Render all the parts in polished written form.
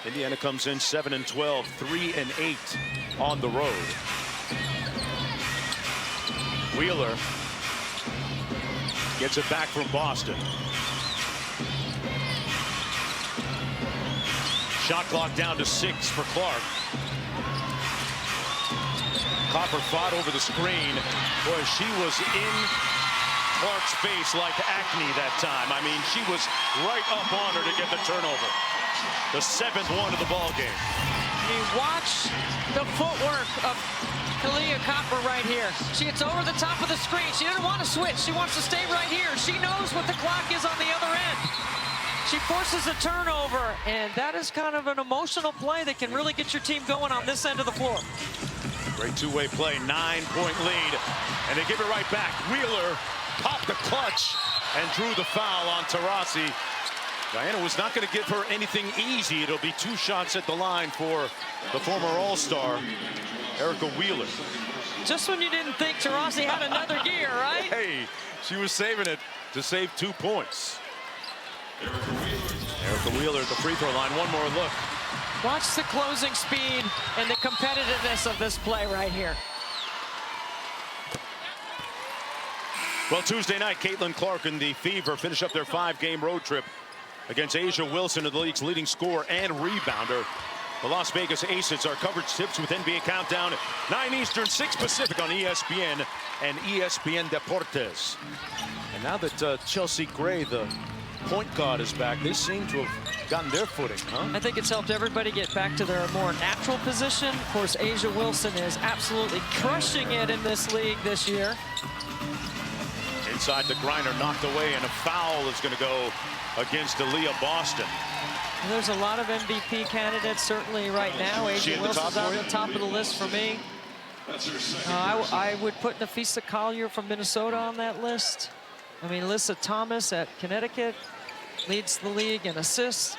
Indiana comes in 7-12, 3-8 on the road. Wheeler gets it back from Boston. Shot clock down to 6 for Clark. Copper fought over the screen. Boy, she was in Clark's face like acne that time. I mean, she was right up on her to get the turnover. The 7th one of the ball game. You watch the footwork of Kalia Copper right here. It's over the top of the screen. She didn't want to switch. She wants to stay right here. She knows what the clock is on the other end. She forces a turnover, and that is kind of an emotional play that can really get your team going on this end of the floor. Great two-way play, 9-point lead, and they give it right back. Wheeler popped the clutch and drew the foul on Taurasi. Diana was not going to give her anything easy. It'll be 2 shots at the line for the former All-Star, Erica Wheeler. Just when you didn't think Taurasi had another gear, right? Hey, she was saving it to save 2 points. Erica Wheeler at the free throw line. One more look. Watch the closing speed and the competitiveness of this play right here. Well, Tuesday night, Caitlin Clark and the Fever finish up their 5-game road trip against Asia Wilson, the league's leading scorer and rebounder. The Las Vegas Aces. Our coverage tips with NBA Countdown at 9 Eastern, 6 Pacific on ESPN and ESPN Deportes. And now that Chelsea Gray, the point guard, is back, they seem to have gotten their footing, huh? I think it's helped everybody get back to their more natural position. Of course, Asia Wilson is absolutely crushing it in this league this year. Inside the Griner, knocked away, and a foul is going to go against Aaliyah Boston. There's a lot of MVP candidates certainly right now. Asia Wilson's on the top of the list for me. I would put Nafisa Collier from Minnesota on that list. I mean, Alyssa Thomas at Connecticut leads the league in assists.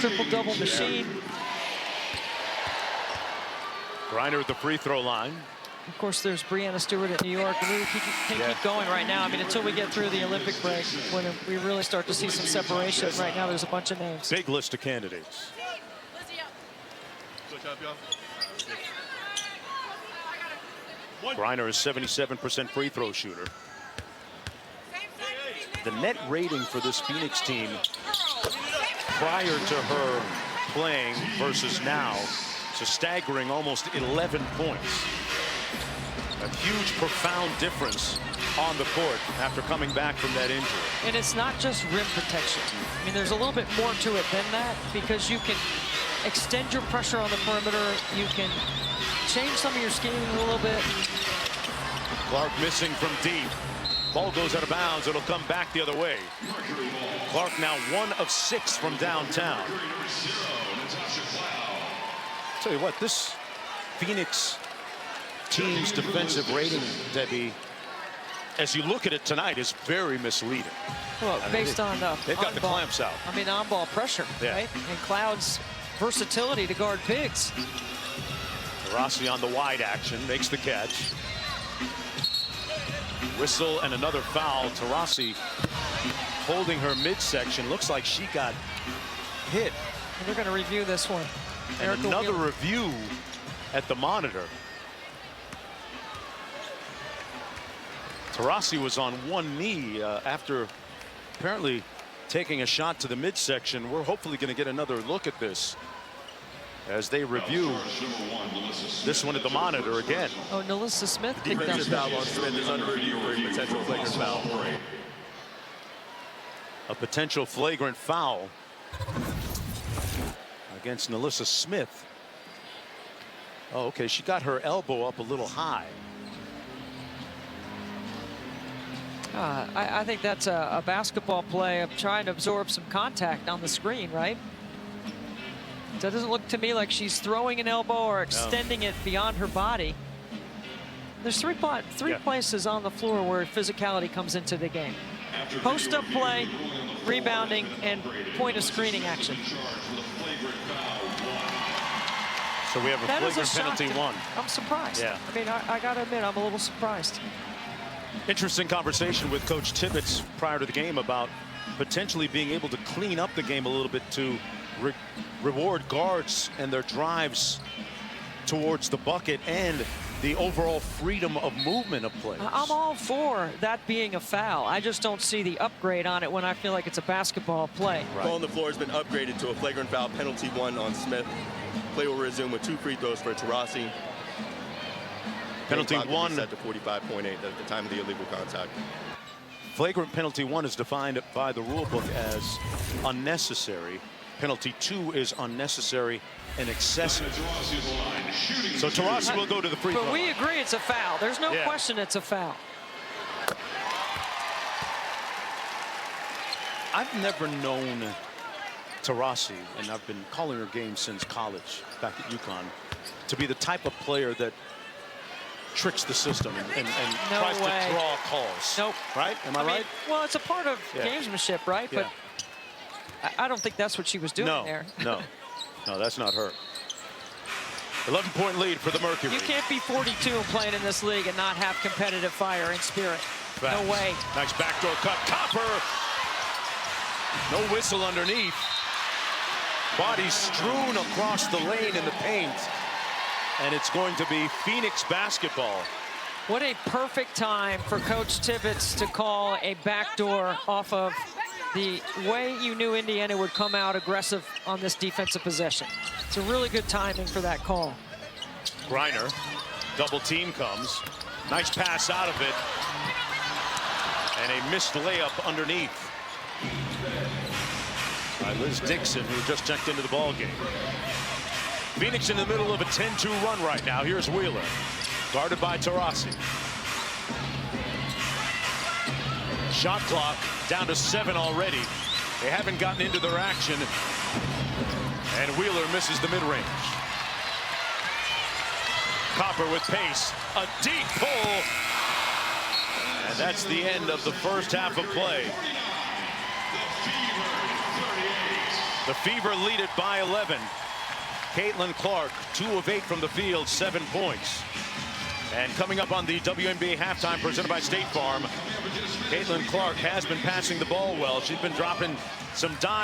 Triple-double machine. Griner at the free throw line. Of course, there's Breanna Stewart at New York. And we can't keep going right now. I mean, until we get through the Olympic break, when we really start to see some separation. Right now, there's a bunch of names. Big list of candidates. Griner is 77% free throw shooter. The net rating for this Phoenix team prior to her playing versus now, it's a staggering almost 11 points. A huge, profound difference on the court after coming back from that injury. And it's not just rim protection. I mean, there's a little bit more to it than that, because you can extend your pressure on the perimeter. You can change some of your scheming a little bit. Clark missing from deep. Ball goes out of bounds. It'll come back the other way. Clark now 1 of 6 from downtown. Tell you what, this Phoenix team's defensive rating, Debbie, as you look at it tonight, is very misleading. Well, based on they've got the clamps out. I mean, on-ball pressure, right? And Cloud's versatility to guard bigs. Rossi on the wide action, makes the catch. Whistle and another foul. Taurasi holding her midsection. Looks like she got hit. And they're going to review this one. And another review at the monitor. Taurasi was on one knee after apparently taking a shot to the midsection. We're hopefully going to get another look at this as they review this one at the monitor again. Oh, Nalissa Smith picked up. Foul on Smith is under review for a potential flagrant foul. A potential flagrant foul against Nalissa Smith. Oh, okay, she got her elbow up a little high. I think that's a basketball play of trying to absorb some contact on the screen, right? That doesn't look to me like she's throwing an elbow or extending it beyond her body. There's three places on the floor where physicality comes into the game. Post-up play, rebounding, and point of screening action. So we have a flagrant penalty one. I'm surprised. Yeah. I mean, I got to admit, I'm a little surprised. Interesting conversation with Coach Tibbetts prior to the game about potentially being able to clean up the game a little bit to reward guards and their drives towards the bucket and the overall freedom of movement of players. I'm all for that being a foul. I just don't see the upgrade on it when I feel like it's a basketball play. Right. Ball on the floor has been upgraded to a flagrant foul, penalty 1 on Smith. Play will resume with 2 free throws for Taurasi. Penalty 1 set to 45.8 at the time of the illegal contact. Flagrant penalty 1 is defined by the rule book as unnecessary. Penalty 2 is unnecessary and excessive. So Taurasi will go to the free throw. But we agree it's a foul. There's no question it's a foul. I've never known Taurasi, and I've been calling her games since college back at UConn, to be the type of player that tricks the system and No tries way. to draw calls. Nope. Right? Am I right? Well, it's a part of gamesmanship, right? Yeah. But I don't think that's what she was doing there. No, that's not her. 11-point lead for the Mercury. You can't be 42 and playing in this league and not have competitive fire and spirit. No way. Nice backdoor cut. Copper. No whistle underneath. Bodies strewn across the lane in the paint. And it's going to be Phoenix basketball. What a perfect time for Coach Tibbetts to call a backdoor off of the way you knew Indiana would come out aggressive on this defensive possession. It's a really good timing for that call. Griner, double team comes. Nice pass out of it. And a missed layup underneath by Liz Dixon, who just checked into the ball game. Phoenix in the middle of a 10-2 run right now. Here's Wheeler, guarded by Taurasi. Shot clock down to 7 already. They haven't gotten into their action. And Wheeler misses the mid-range. Copper with pace. A deep pull. And that's the end of the first half of play. The Fever lead it by 11. Caitlin Clark, 2 of 8 from the field, 7 points. And coming up on the WNBA halftime presented by State Farm, Caitlin Clark has been passing the ball well. She's been dropping some dimes.